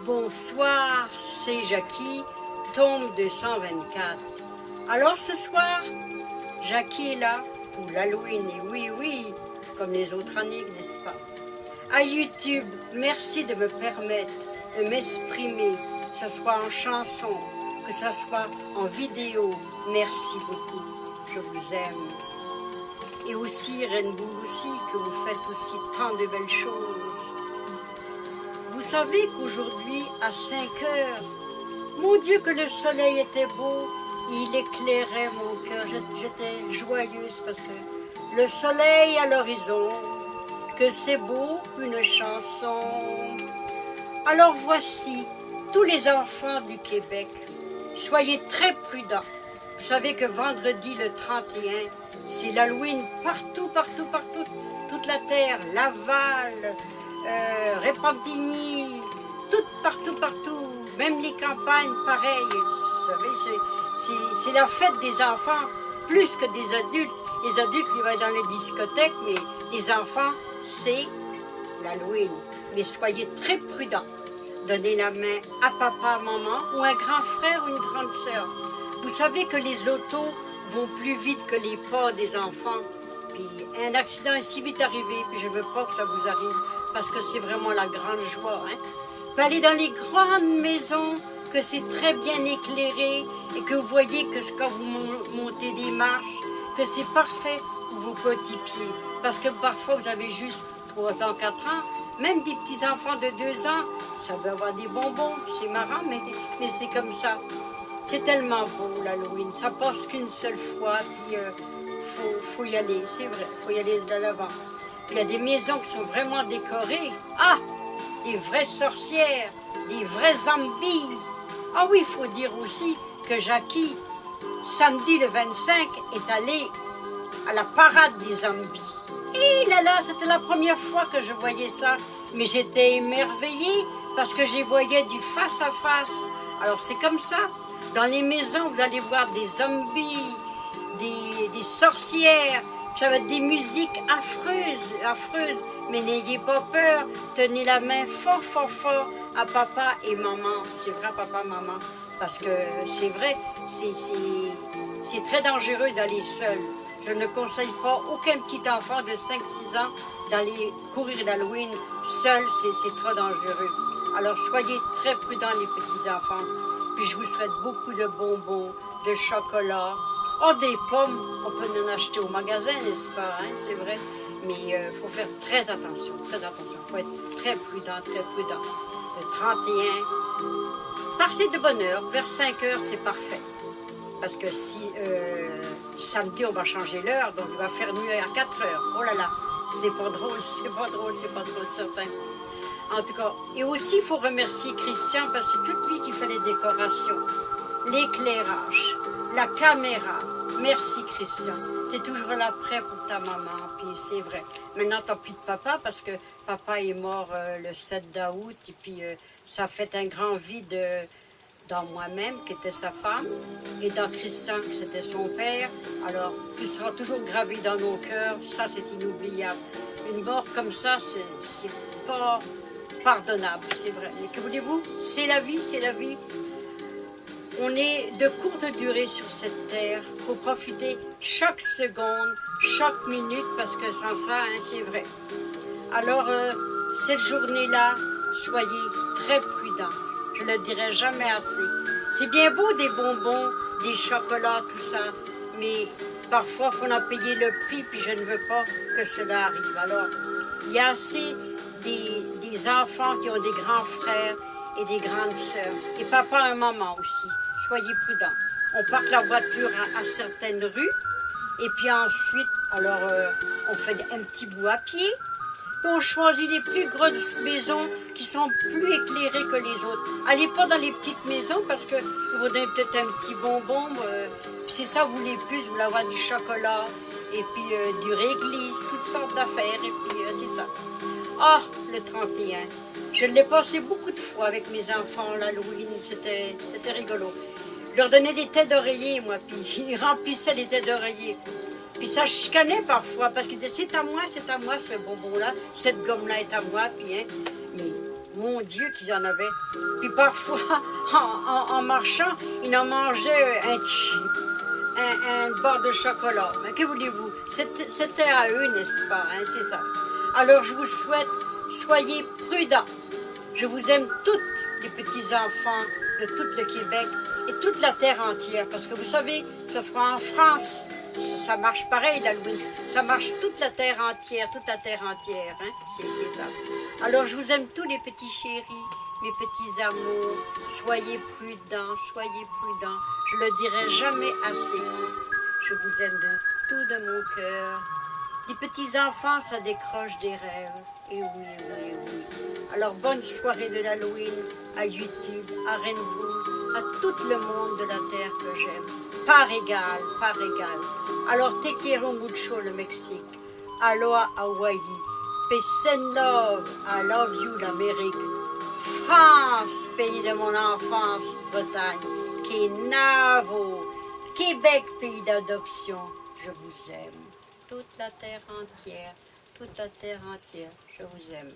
Bonsoir, c'est Jackie, tombe 224. Alors ce soir, Jackie est là pour l'Halloween, et oui, comme les autres années, n'est-ce pas? À YouTube, merci de me permettre de m'exprimer, que ce soit en chanson, que ce soit en vidéo. Merci beaucoup, je vous aime. Et aussi, Rainbow aussi, que vous faites aussi tant de belles choses. Vous savez qu'aujourd'hui, à 5 heures, mon Dieu, que le soleil était beau, il éclairait mon cœur. J'étais joyeuse parce que le soleil à l'horizon, que c'est beau, une chanson. Alors voici, tous les enfants du Québec, soyez très prudents. Vous savez que vendredi le 31, c'est l'Halloween partout, toute la terre, Laval, Repentigny, partout, même les campagnes, pareil. Vous savez, c'est la fête des enfants, plus que des adultes. Les adultes, ils vont dans les discothèques, mais les enfants, c'est l'Halloween. Mais soyez très prudents. Donnez la main à papa, maman, ou un grand frère ou une grande sœur. Vous savez que les autos vont plus vite que les pas des enfants. Puis un accident est si vite arrivé, puis je ne veux pas que ça vous arrive, parce que c'est vraiment la grande joie. Puis aller dans les grandes maisons, que c'est très bien éclairé, et que vous voyez que quand vous montez des marches, que c'est parfait pour vos petits pieds. Parce que parfois, vous avez juste 3 ans, 4 ans, même des petits enfants de 2 ans, ça peut avoir des bonbons, c'est marrant, mais c'est comme ça. C'est tellement beau l'Halloween, ça passe qu'une seule fois, puis faut y aller, c'est vrai, faut y aller de l'avant. Il y a des maisons qui sont vraiment décorées. Ah, des vraies sorcières, des vrais zombies. Ah oui, il faut dire aussi que Jackie, samedi le 25, est allée à la parade des zombies. Et là, c'était la première fois que je voyais ça, mais j'étais émerveillée parce que je voyais du face à face. Alors c'est comme ça, dans les maisons, vous allez voir des zombies, des sorcières, ça va être des musiques affreuses, mais n'ayez pas peur, tenez la main fort à papa et maman, c'est vrai papa, maman, parce que c'est vrai, c'est très dangereux d'aller seul. Je ne conseille pas aucun petit enfant de 5-6 ans d'aller courir l'Halloween seul, c'est trop dangereux. Alors soyez très prudents les petits enfants, puis je vous souhaite beaucoup de bonbons, de chocolat. Oh, des pommes, on peut en acheter au magasin, n'est-ce pas, c'est vrai. Mais il faut faire très attention. Il faut être très prudent. Le 31, partez de bonne heure, vers 5 heures, c'est parfait. Parce que si samedi, on va changer l'heure, donc il va faire nuit à 4 heures. Oh là là, c'est pas drôle, certain. En tout cas, et aussi, il faut remercier Christian, parce que c'est toute lui qui fait les décorations, l'éclairage, la caméra. Merci Christian, tu es toujours là prêt pour ta maman, puis c'est vrai. Maintenant, t'as plus de papa, parce que papa est mort le 7 août, et puis ça fait un grand vide dans moi-même, qui était sa femme, et dans Christian, qui c'était son père. Alors, tu seras toujours gravé dans nos cœurs, ça c'est inoubliable. Une mort comme ça, c'est pas pardonnable, c'est vrai. Mais que voulez-vous, c'est la vie. On est de courte durée sur cette terre. Il faut profiter chaque seconde, chaque minute, parce que sans ça, c'est vrai. Alors, cette journée-là, soyez très prudents. Je ne le dirai jamais assez. C'est bien beau des bonbons, des chocolats, tout ça, mais parfois, il faut en payer le prix, puis je ne veux pas que cela arrive. Alors, il y a assez des enfants qui ont des grands frères et des grandes sœurs, et papa et maman aussi. Soyez prudents. On parque la voiture à certaines rues, et puis ensuite, alors, on fait un petit bout à pied, et on choisit les plus grosses maisons qui sont plus éclairées que les autres. Allez pas dans les petites maisons, parce que vous donnez peut-être un petit bonbon, puis c'est ça, vous voulez plus, vous voulez avoir du chocolat, et puis du réglisse, toutes sortes d'affaires, et puis c'est ça. Ah, le 31. Je l'ai passé beaucoup de fois avec mes enfants, l'Halloween, c'était rigolo. Je leur donnais des têtes d'oreiller, moi, puis ils remplissaient les têtes d'oreiller. Puis ça chicanait parfois, parce qu'ils disaient, c'est à moi ce bonbon-là, cette gomme-là est à moi, puis mais Mon Dieu qu'ils en avaient. Puis parfois, en marchant, ils en mangeaient un chip, un barre de chocolat. Mais que voulez-vous? C'était à eux, n'est-ce pas? Hein, c'est ça. Alors je vous souhaite, soyez prudents. Je vous aime toutes, les petits-enfants de tout le Québec et toute la terre entière. Parce que vous savez, que ce soit en France, ça marche pareil, l'Halloween. Ça marche toute la terre entière, hein? C'est ça. Alors je vous aime tous les petits chéris, mes petits amours. Soyez prudents, soyez prudents. Je le dirai jamais assez. Je vous aime de tout de mon cœur. Les petits-enfants, ça décroche des rêves. Et oui, et oui, et oui. Alors, bonne soirée de l'Halloween à YouTube, à Rainbow, à tout le monde de la terre que j'aime. Par égal, par égal. Alors, te quiero mucho, le Mexique. Aloha, Hawaii. Peace and love. I love you, l'Amérique. France, pays de mon enfance, Bretagne. Kenavo. Québec, pays d'adoption. Je vous aime. Toute la terre entière, je vous aime.